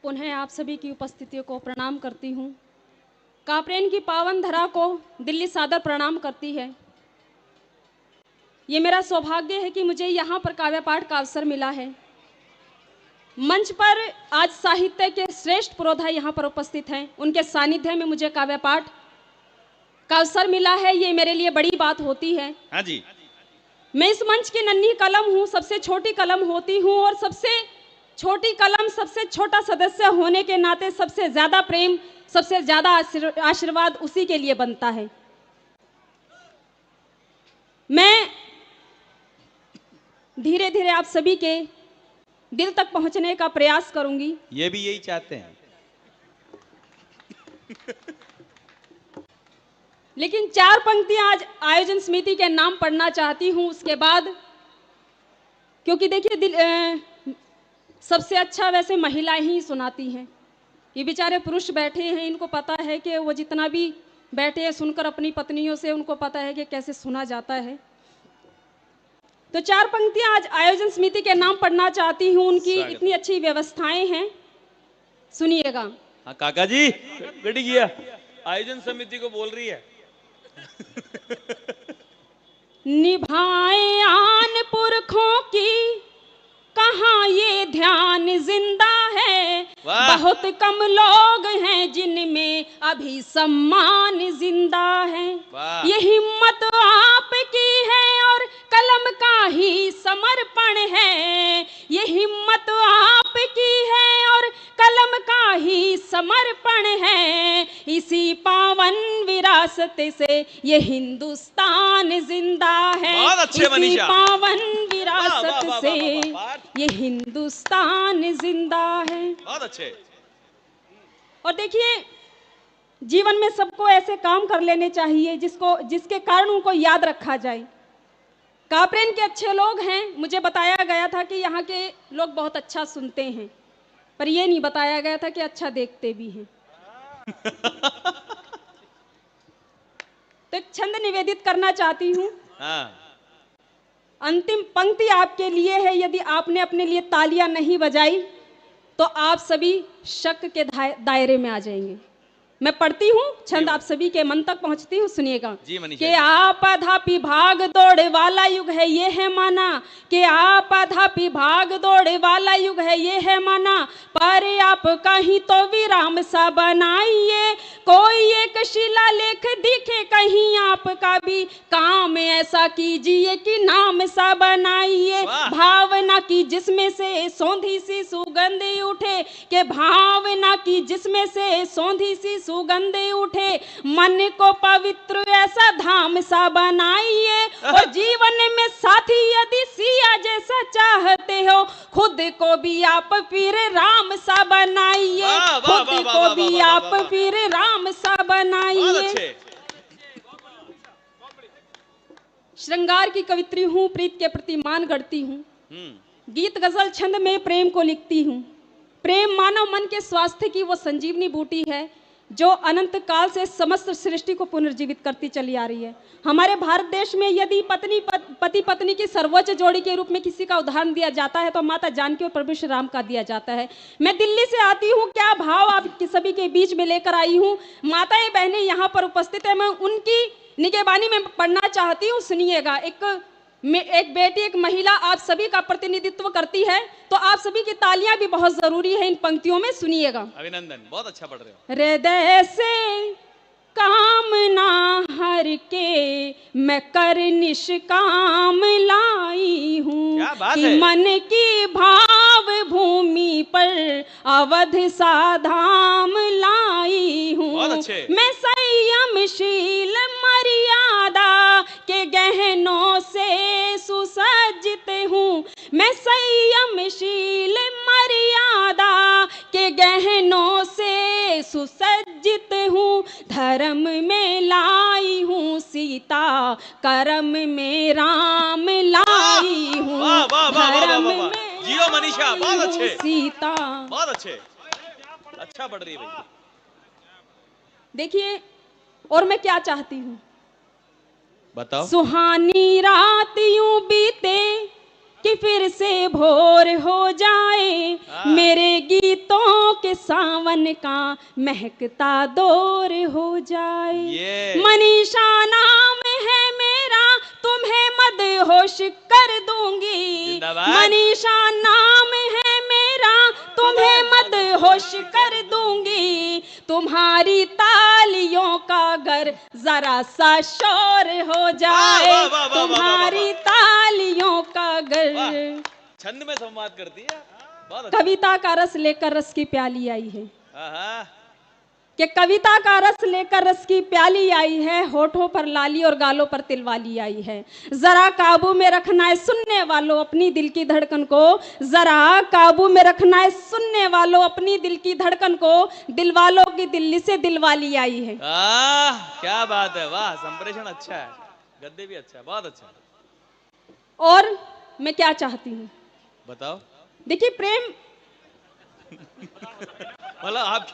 पुनः आप सभी की उपस्थितियों को प्रणाम करती हूँ। काप्रेन की पावन धरा को दिल्ली सादर प्रणाम करती है। ये मेरा सौभाग्य है कि मुझे यहाँ पर काव्य पाठ का अवसर मिला है। मंच पर आज साहित्य के श्रेष्ठ पुरोधा यहाँ पर उपस्थित हैं। उनके सानिध्य में मुझे काव्य पाठ का अवसर मिला है, ये मेरे लिए बड़ी बात होती है। हाँ जी। मैं इस मंच की नन्ही कलम हूँ, सबसे छोटी कलम होती हूँ और सबसे छोटी कलम, सबसे छोटा सदस्य होने के नाते सबसे ज्यादा प्रेम, सबसे ज्यादा आशीर्वाद उसी के लिए बनता है। मैं धीरे धीरे आप सभी के दिल तक पहुंचने का प्रयास करूंगी। ये भी यही चाहते हैं। लेकिन चार पंक्तियां आज आयोजन समिति के नाम पढ़ना चाहती हूं, उसके बाद, क्योंकि देखिए सबसे अच्छा वैसे महिलाएं ही सुनाती हैं। ये बेचारे पुरुष बैठे हैं, इनको पता है कि वो जितना भी बैठे हैं सुनकर अपनी पत्नियों से, उनको पता है कि कैसे सुना जाता है। तो चार पंक्तियां आज आयोजन समिति के नाम पढ़ना चाहती हूं, उनकी इतनी अच्छी व्यवस्थाएं हैं, सुनिएगा। हाँ काका जी, गड़ी गया आयोजन समिति को बोल रही है। निभाए आन पुरखों की कहाँ ये ध्यान जिंदा है, बहुत कम लोग हैं जिनमें अभी सम्मान जिंदा है। ये हिम्मत आपकी है और कलम का ही समर्पण है। ये हिम्मत आपकी है और कलम का ही समर्पण है। इसी पावन विरासत से ये हिंदुस्तान जिंदा है। इसी पावन विरासत से ये हिंदुस्तान जिंदा है। बहुत अच्छे। और देखिए, जीवन में सबको ऐसे काम कर लेने चाहिए जिसके कारण उनको याद रखा जाए। काप्रेन के अच्छे लोग हैं। मुझे बताया गया था कि यहाँ के लोग बहुत अच्छा सुनते हैं, पर यह नहीं बताया गया था कि अच्छा देखते भी हैं। तो एक छंद निवेदित करना चाहती हूँ। अंतिम पंक्ति आपके लिए है। यदि आपने अपने लिए तालियां नहीं बजाई तो आप सभी शक के दायरे में आ जाएंगे। मैं पढ़ती हूँ, छंद आप सभी के मन तक पहुंचती हूँ, सुनिएगा। कि आपाधापी भाग दौड़ वाला युग है ये है माना, कि आपाधापी भाग दौड़ वाला युग है ये है माना, पर आप कहीं तो विराम सा बनाइए, कोई एक शिलालेख दिखे कहीं आपका भी काम ऐसा कीजिए कि नाम सा बनाइए। भावना की जिसमें से सौंधी सी सुगंध उठे, के भावना की जिसमें से सौंधी सी सुगंध उठे, मन को पवित्र ऐसा धाम सा बनाइए। और जीवन में साथी यदि सिया जैसा चाहते हो, खुद को भी आप फिर राम सा बनाइए। खुद को भी आप फिर राम सा बनाइए। श्रृंगार की कवित्री हूँ, प्रीत के प्रति मान गढ़ती हूँ, गीत गजल छंद में प्रेम को लिखती हूँ। प्रेम मानव मन के स्वास्थ्य की वो संजीवनी बूटी है जो अनंत काल से समस्त सृष्टि को पुनर्जीवित करती चली आ रही है। हमारे भारत देश में यदि पति पत्नी की सर्वोच्च जोड़ी के रूप में किसी का उदाहरण दिया जाता है तो माता जानकी और प्रभु श्री राम का दिया जाता है। मैं दिल्ली से आती हूँ, क्या भाव आप सभी के बीच में लेकर आई हूँ। माताएं बहनें यहाँ पर उपस्थित है, मैं उनकी निगहबानी में पढ़ना चाहती हूँ, सुनिएगा। एक बेटी, एक महिला आप सभी का प्रतिनिधित्व करती है, तो आप सभी की तालियां भी बहुत जरूरी है इन पंक्तियों में, सुनिएगा। अभिनंदन, बहुत अच्छा पढ़ रहे हो। हृदय से कामना हर के मैं कर निष्काम लाई हूँ, कि मन की भाव भूमि पर अवध सा धाम लाई हूँ। मैं संयमशील मर्यादा के गहनों से सुसज्जित हूँ। मैं संयमशील मर्यादा के गहनों से सुसज्जित हूँ। धर्म में लाई हूँ सीता, कर्म में राम लाई हूँ। धर्म में जियो मनीषा, बहुत अच्छे। सीता, बहुत अच्छे, अच्छा पढ़ रही है भाई। देखिए, और मैं क्या चाहती हूँ, बताओ। सुहानी रात यूं बीते कि फिर से भोर हो जाए, मेरे गीतों के सावन का महकता दौर हो जाए। मनीषा नाम है मेरा, तुम्हें मदहोश कर दूंगी। मनीषा नाम है मेरा, तुम्हें मदहोश कर दूंगी। तुम्हारी तालियों का घर जरा सा शोर हो जाए, तुम्हारी तालियों का घर। छंद में संवाद करती है, बहुत अच्छा। कविता का रस लेकर रस की प्याली आई है, कि कविता का रस लेकर रस की प्याली आई है, होठों पर लाली और गालों पर तिलवाली आई है। जरा काबू में रखना है सुनने वालों अपनी दिल की धड़कन को, जरा काबू में रखना है सुनने वालों अपनी दिल की धड़कन को। दिल वालों की दिल्ली से दिलवाली आई है। क्या बात है, वाह, संप्रेषण अच्छा है, गद्य भी अच्छा है, बहुत अच्छा है। और मैं क्या चाहती हूँ बताओ। देखिए प्रेम मतलब आप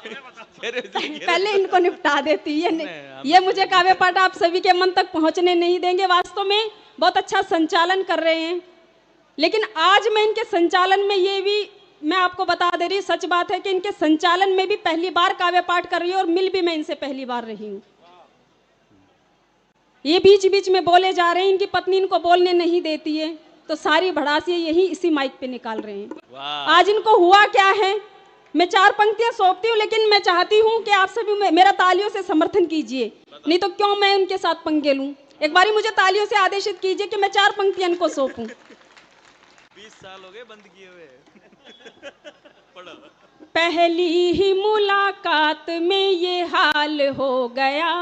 पहले इनको निपटा देती ये मुझे काव्य पाठ आप सभी के मन तक पहुंचने नहीं देंगे। वास्तव में बहुत अच्छा संचालन कर रहे हैं, लेकिन आज मैं इनके संचालन में ये भी मैं आपको बता दे रही, सच बात है कि इनके संचालन में भी पहली बार काव्य पाठ कर रही हूँ और मिल भी मैं इनसे पहली बार रही हूँ। ये बीच बीच में बोले जा रहे हैं, इनकी पत्नी इनको बोलने नहीं देती है, तो सारी भड़ास ये यही इसी माइक पे निकाल रहे हैं। आज इनको हुआ क्या है, मैं 4 पंक्तियां सौंपती हूँ, लेकिन मैं चाहती हूँ कि आप सभी मेरा तालियों से समर्थन कीजिए, नहीं तो क्यों मैं उनके साथ पंगे लूं। एक बारी मुझे तालियों से आदेशित कीजिए कि मैं 4 पंक्तियां इनको सौंपूं। 20 साल हो गए बंद किए हुए। पढ़ो। पहली ही मुलाकात में ये हाल हो गया,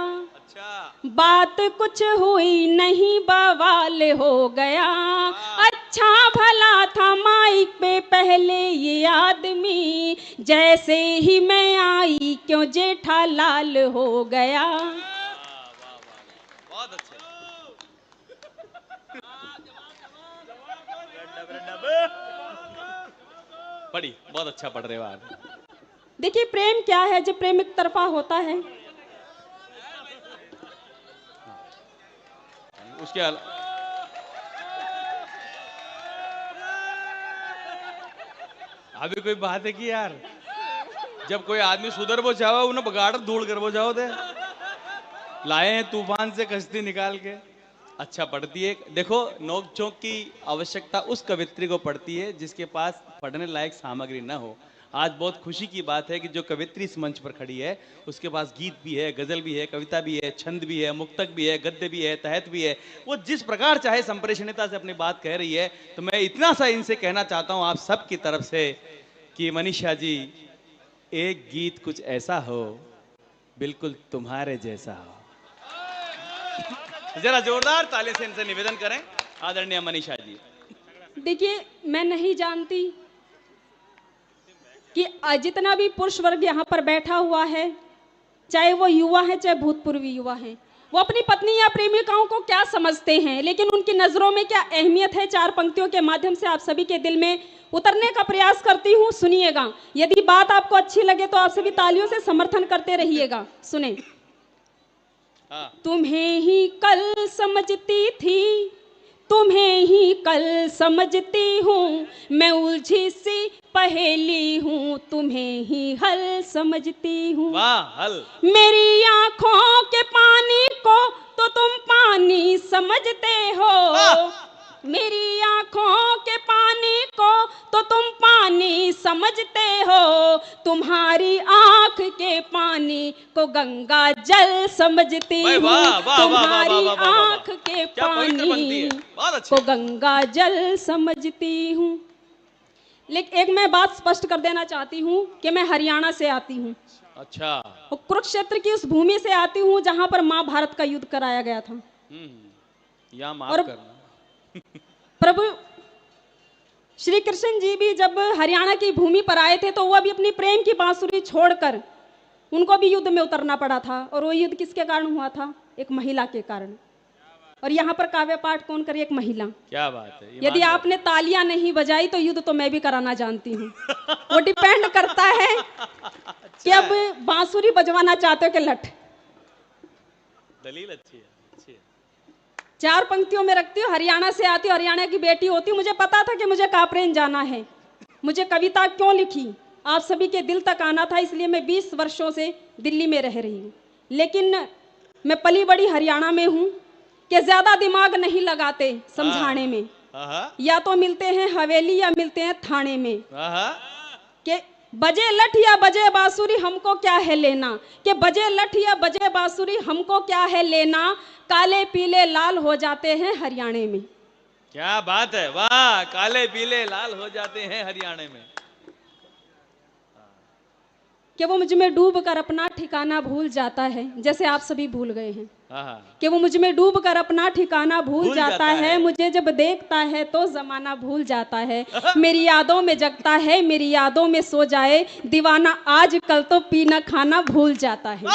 बात कुछ हुई नहीं बवाल हो गया। अच्छा भला था माइक पे पहले ये आदमी, जैसे ही मैं आई क्यों जेठालाल हो गया। बहुत अच्छे। पढ़ी, बहुत अच्छा पढ़ रहे हो आप। देखिए प्रेम क्या है, जब प्रेम एक तरफा होता है, उसके अभी कोई बात है कि यार जब कोई आदमी सुधर वो चाहो उन्हें बगाड़ धूल कर वो जाओ दे लाए हैं तूफान से कश्ती निकाल के। अच्छा पढ़ती है। देखो नोक चोक की आवश्यकता उस कवित्री को पड़ती है जिसके पास पढ़ने लायक सामग्री न हो। आज बहुत खुशी की बात है कि जो कवित्री इस मंच पर खड़ी है उसके पास गीत भी है, गजल भी है, कविता भी है, छंद भी है, मुक्तक भी है, गद्य भी है, तहत भी है। वो जिस प्रकार चाहे संप्रेषणीयता से अपनी बात कह रही है। तो मैं इतना सा इनसे कहना चाहता हूं आप सब की तरफ से कि मनीषा जी एक गीत कुछ ऐसा हो बिल्कुल तुम्हारे जैसा हो। जरा जोरदार ताली से इनसे निवेदन करें आदरणीय मनीषा जी। देखिए मैं नहीं जानती कि जितना भी पुरुष वर्ग यहाँ पर बैठा हुआ है, चाहे वो युवा है चाहे भूतपूर्वी युवा है, वो अपनी पत्नी या प्रेमिकाओं को क्या समझते हैं, लेकिन उनकी नजरों में क्या अहमियत है, 4 पंक्तियों के माध्यम से आप सभी के दिल में उतरने का प्रयास करती हूँ। सुनिएगा, यदि बात आपको अच्छी लगे तो आप सभी तालियों से समर्थन करते रहिएगा। सुने। तुम्हें ही कल समझती थी, तुम्हें ही कल समझती हूँ, मैं उलझी सी पहेली हूँ, तुम्हें ही हल समझती हूँ। वाह हल। मेरी आंखों के पानी को तो तुम पानी समझते हो, मेरी आंखों के पानी को तो तुम पानी समझते हो, तुम्हारी आंख के पानी को गंगा जल समझती हूँ, तुम्हारी आंख के पानी को गंगा जल समझती हूँ। लेकिन एक मैं बात स्पष्ट कर देना चाहती हूँ कि मैं हरियाणा से आती हूँ। अच्छा। और कुरुक्षेत्र की उस भूमि से आती हूँ जहां पर महाभारत का युद्ध कराया गया था। या माफ करना। प्रभु श्री कृष्ण जी भी जब हरियाणा की भूमि पर आए थे तो वह भी अपनी प्रेम की बांसुरी छोड़कर उनको भी युद्ध में उतरना पड़ा था। और वो युद्ध किसके कारण हुआ था? एक महिला के कारण। और यहाँ पर काव्य पाठ कौन करे? एक महिला। क्या बात है। यदि आपने तालियां नहीं बजाई तो युद्ध तो मैं भी कराना जानती हूँ। वो डिपेंड करता है कि अब बांसुरी बजवाना चाहते हो कि लठ। दलील अच्छी है, अच्छी है। 4 पंक्तियों में रखती हूँ। हरियाणा से आती हूँ, हरियाणा की बेटी होती हूँ। मुझे पता था कि मुझे कापरेन जाना है। मुझे कविता क्यों लिखी, आप सभी के दिल तक आना था, इसलिए मैं 20 वर्षों से दिल्ली में रह रही हूँ। लेकिन मैं पली बड़ी हरियाणा में हूँ कि ज्यादा दिमाग नहीं लगाते समझाने में। या तो मिलते हैं हवेली या मिलते हैं थाने में। कि बजे लठ या बजे बांसुरी हमको क्या है लेना, कि बजे लठ या बजे बांसुरी हमको क्या है लेना, काले पीले लाल हो जाते हैं हरियाणे में। क्या बात है, वाह, काले पीले लाल हो जाते हैं हरियाणा में। कि वो मुझ में डूब कर अपना ठिकाना भूल जाता है, जैसे आप सभी भूल गए हैं। कि वो मुझ में डूब कर अपना ठिकाना भूल जाता है। मुझे जब देखता है तो जमाना भूल जाता है। मेरी यादों में जगता है, मेरी यादों में सो जाए, दीवाना आज कल तो पीना खाना भूल जाता है।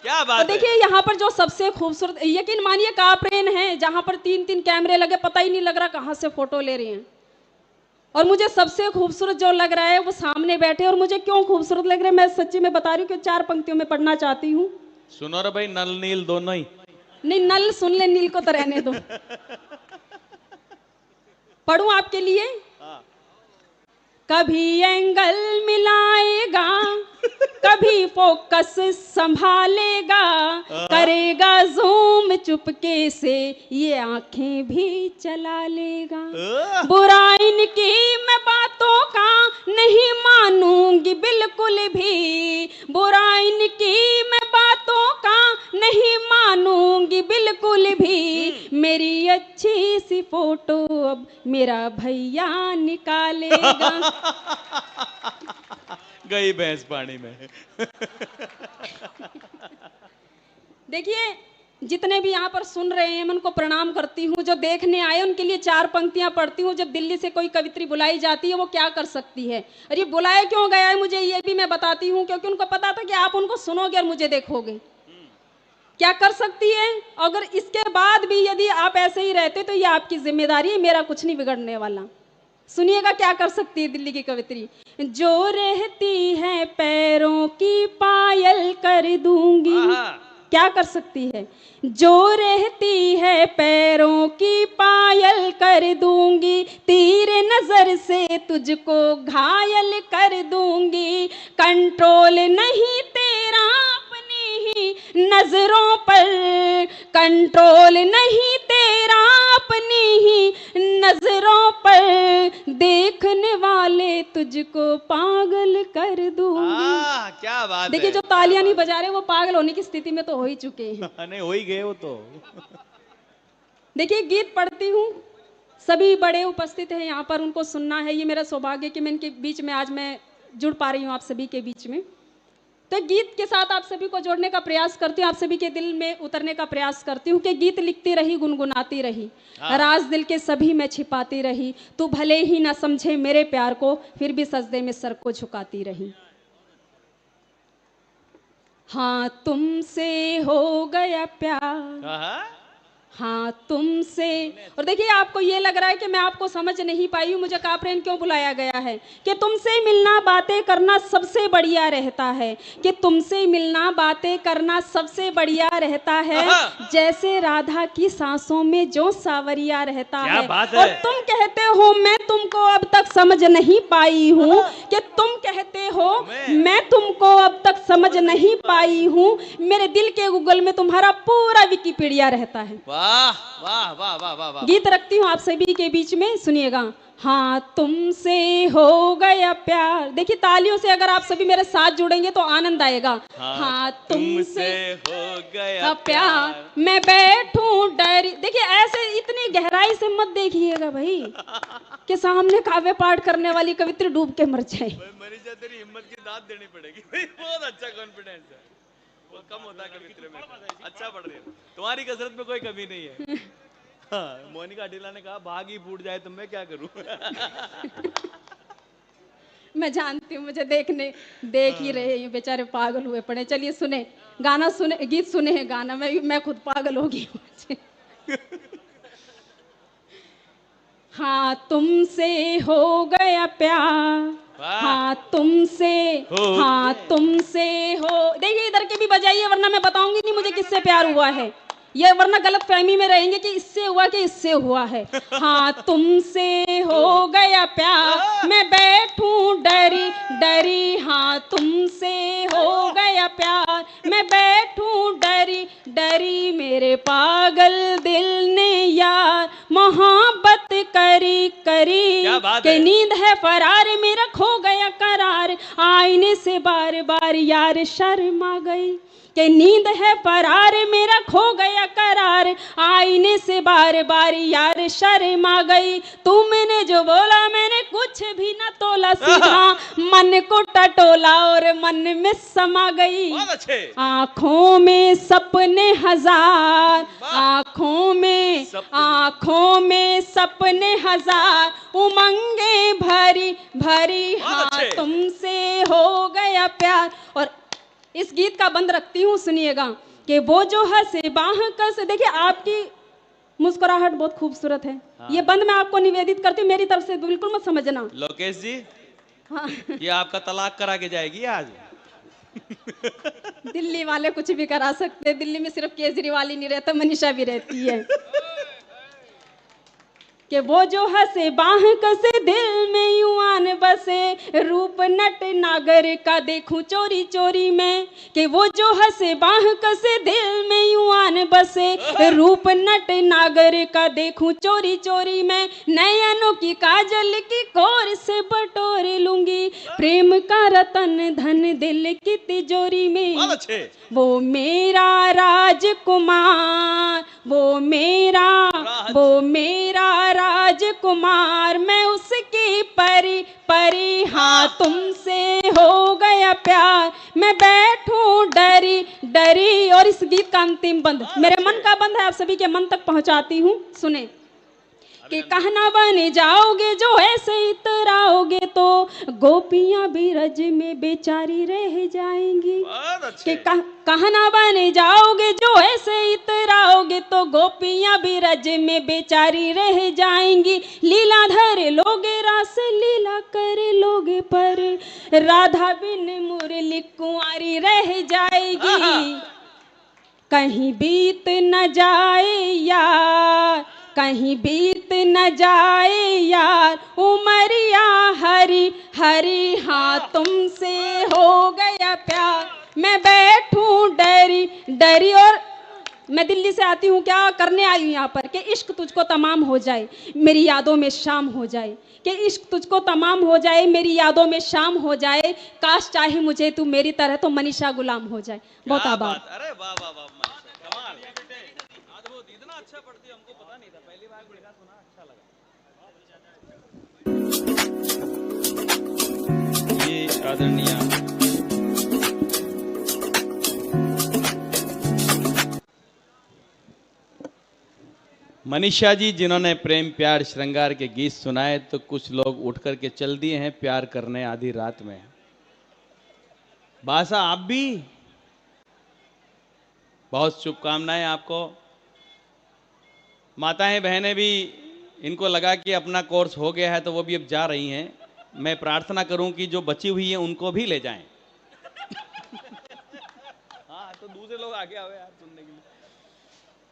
क्या बात है। देखिए यहाँ पर जो सबसे खूबसूरत, यकीन मानिए कापरेन है, जहाँ पर 3-3 कैमरे लगे, पता ही नहीं लग रहा कहाँ से फोटो ले रहे हैं। और मुझे सबसे खूबसूरत जो लग रहा है वो सामने बैठे। और मुझे क्यों खूबसूरत लग रहा है मैं सच्ची में बता रही हूँ कि 4 पंक्तियों में पढ़ना चाहती हूँ। सुनो रे भाई, नल नील दोनों ही। नहीं, नल सुन ले, नील को तो रहने दो। पढ़ूं आपके लिए। कभी एंगल मिलाएगा, कभी फोकस संभालेगा, करेगा जूम चुपके से, ये आंखें भी चला लेगा। बुरा इनकी मैं बातों का नहीं मानूंगी बिल्कुल भी, बुरा इनकी मैं बातों का नहीं मानूंगी बिल्कुल भी। मेरी अच्छी सी फोटो अब मेरा भैया निकालेगा। गई भैंस पानी में। देखिए जितने भी यहाँ पर सुन रहे हैं मैं उनको प्रणाम करती हूँ। जो देखने आए उनके लिए 4 पंक्तियां पढ़ती हूँ। जब दिल्ली से कोई कवित्री बुलाई जाती है वो क्या कर सकती है, और ये बुलाया क्यों गया है मुझे ये भी मैं बताती हूँ। क्योंकि उनको पता था कि आप उनको सुनोगे और मुझे देखोगे। क्या कर सकती है, अगर इसके बाद भी यदि आप ऐसे ही रहते तो ये आपकी जिम्मेदारी है, मेरा कुछ नहीं बिगड़ने वाला। सुनिएगा क्या कर सकती है दिल्ली की कवित्री। जो रहती है पैरों की पायल कर दूंगी। क्या कर सकती है, जो रहती है पैरों की पायल कर दूंगी, तीर नजर से तुझको घायल कर दूंगी। कंट्रोल नहीं तेरा अपनी ही नजरों पर, कंट्रोल नहीं तेरा अपनी ही नजरों पर, देखने वाले तुझको पागल कर दूंगी। क्या बात। देखिए जो तालियां नहीं बजा रहे वो पागल होने की स्थिति में तो हो ही चुके हैं। नहीं, हो ही गए वो तो। देखिए गीत पढ़ती हूँ, सभी बड़े उपस्थित हैं यहाँ पर, उनको सुनना है। ये मेरा सौभाग्य कि मैं इनके बीच में आज मैं जुड़ पा रही हूँ आप सभी के बीच में। तो गीत के साथ आप सभी को जोड़ने का प्रयास करती हूँ, आप सभी के दिल में उतरने का प्रयास करती हूँ। कि गीत लिखती रही गुनगुनाती रही, राज दिल के सभी मैं छिपाती रही, तू भले ही ना समझे मेरे प्यार को, फिर भी सजदे में सर को झुकाती रही। हाँ तुमसे हो गया प्यार, हाँ तुमसे। और देखिए आपको ये लग रहा है कि मैं आपको समझ नहीं पाई हूँ, मुझे कापरेन क्यों बुलाया गया है। कि तुमसे मिलना बातें करना सबसे बढ़िया रहता है, कि तुमसे मिलना बातें करना सबसे बढ़िया रहता है, जैसे राधा की सांसों में जो सावरिया रहता है। और तुम कहते हो मैं तुमको अब तक समझ नहीं पाई हूँ, कि तुम कहते हो मैं तुमको अब तक समझ नहीं पाई हूँ, मेरे दिल के गूगल में तुम्हारा पूरा विकिपीडिया रहता है। वाह वाह वाह वाह वाह वाह। गीत रखती हूँ आप सभी के बीच में, सुनिएगा। हाँ तुमसे हो गया प्यार। देखिए तालियों से अगर आप सभी मेरे साथ जुड़ेंगे तो आनंद आएगा। हाँ तुमसे हो गया प्यार, मैं बैठूं डरी। देखिए ऐसे इतनी गहराई से मत देखिएगा भाई कि सामने काव्य पाठ करने वाली कवित्री डूब के मर जाए। मनीषा तेरी हिम्मत की दाद देनी पड़ेगी भाई, बहुत अच्छा कॉन्फिडेंस है, वो कम होता है कवित्री में। अच्छा पढ़ रही है, तुम्हारी कसरत में कोई कमी नहीं है। हाँ, मोनिका अडीला ने कहा भाग ही फूट जाए तो मैं क्या करूं। मैं जानती हूँ, मुझे देख ही रहे हैं बेचारे पागल हुए पड़े। चलिए सुने गाना, सुने गीत, सुने हैं गाना। मैं खुद पागल हो गई हूँ। हाँ तुमसे हो गया प्यार, हाँ तुमसे, हाँ तुमसे हो। देखिए इधर के भी बजाइए वरना मैं बताऊंगी नहीं मुझे किससे प्यार हुआ है। ये वरना गलत फहमी में रहेंगे कि इससे हुआ कि इससे हुआ है। हाँ तुमसे हो गया प्यार, मैं बैठूं डरी डरी। हाँ तुमसे हो गया प्यार, मैं बैठूं डरी डरी। मेरे पागल दिल ने यार मोहब्बत करी करी, कि नींद है फरार मेरा खो गया करार। आईने से बार बार यार शर्मा गई, कि नींद है फरार मेरा खो गया करार। आईने से बार बार यार शर्मा गई। तुमने जो बोला मैंने कुछ भी न तोला, सीधा मन को टटोला और मन में समा गई। आंखों में सपने हजार, आंखों में सपने हजार, उमंगे भरी भरी। हाँ तुमसे हो गया प्यार। और इस गीत का बंद रखती हूँ, सुनिएगा। कि वो जो हंसे बाह कस, देखिए आपकी मुस्कुराहट बहुत खूबसूरत है। हाँ। ये बंद मैं आपको निवेदित करती हूँ, मेरी तरफ से बिल्कुल मत समझना। लोकेश जी, हाँ ये आपका तलाक करा के जाएगी आज। दिल्ली वाले कुछ भी करा सकते हैं, दिल्ली में सिर्फ केजरीवाल ही नहीं रहता, मनीषा भी रहती है। कि वो जो हंसे बाह कसे, दिल में युआन बसे, रूप नट नागर का देखूं चोरी चोरी में। कि वो जो हंसे बाह कसे, दिल में युआन बसे, रूप नट नागर का देखूं चोरी चोरी में। नयनों की काजल की कोर से बटोर लूंगी, प्रेम का रतन धन दिल की तिजोरी में। वो मेरा राजकुमार, वो मेरा राजकुमार, मैं उसकी परी परी। हाँ तुमसे हो गया प्यार, मैं बैठूं डरी डरी। और इस गीत का अंतिम बंद मेरे मन का बंद है, आप सभी के मन तक पहुंचाती हूँ, सुने। कि कहना बन जाओगे जो ऐसे इतराओगे, तो गोपियां भी रज में बेचारी रह जाएंगी। कि कहना बन जाओगे जो ऐसे इतराओगे, तो गोपियां भी रज में बेचारी रह जाएंगी। लीला धर लोगे रास लीला कर लोगे, पर राधा बिन मुरली कुंवारी रह जाएगी। कहीं बीत न जाए यार, कहीं बीत न जाए यार, उमरिया हरी हरी। हाँ तुमसे हो गया प्यार, मैं बैठूं डरी डरी। और मैं दिल्ली से आती हूँ, क्या करने आई हूँ यहाँ पर? कि इश्क तुझको तमाम हो जाए, मेरी यादों में शाम हो जाए। कि इश्क तुझको तमाम हो जाए, मेरी यादों में शाम हो जाए। काश चाहे मुझे तू मेरी तरह, तो मनीषा गुलाम हो जाए। बहुत आभार। अरे वाह वाह वाह, कमाल, अद्भुत, इतना अच्छा पढ़ती है, हमको पता नहीं था, पहली बार गुड़िया सुना, अच्छा लगा। ये आदरणीय मनीषा जी, जिन्होंने प्रेम प्यार श्रृंगार के गीत सुनाए, तो कुछ लोग उठ करके चल दिए हैं प्यार करने आधी रात में। बासा आप भी, बहुत शुभकामनाएं आपको। माताएं बहनें भी, इनको लगा कि अपना कोर्स हो गया है तो वो भी अब जा रही हैं। मैं प्रार्थना करूं कि जो बची हुई है उनको भी ले जाएं। हाँ तो दूसरे लोग आगे आवे यार सुनने के लिए।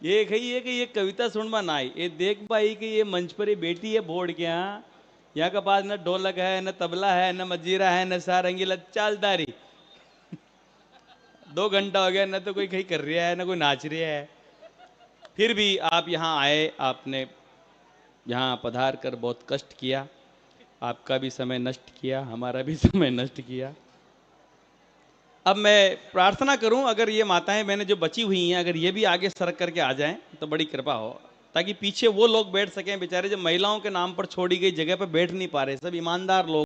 ये कही है कि ये कविता सुनवा ना आई, ये देख पाई कि ये मंच पर ही बेटी है बोर्ड के। यहाँ के पास न ढोलक है, न तबला है, न मजीरा है, न सारंगी, चालदारी। 2 घंटा हो गया, न तो कोई कहीं कर रहा है, न कोई नाच रहा है। फिर भी आप यहाँ आए, आपने यहाँ पधार कर बहुत कष्ट किया, आपका भी समय नष्ट किया, हमारा भी समय नष्ट किया। अब मैं प्रार्थना करूं, अगर ये माताएं बहनें जो बची हुई हैं, अगर ये भी आगे सरक करके आ जाएं तो बड़ी कृपा हो, ताकि पीछे वो लोग बैठ सकें बेचारे जो महिलाओं के नाम पर छोड़ी गई जगह पर बैठ नहीं पा रहे। सब ईमानदार लोग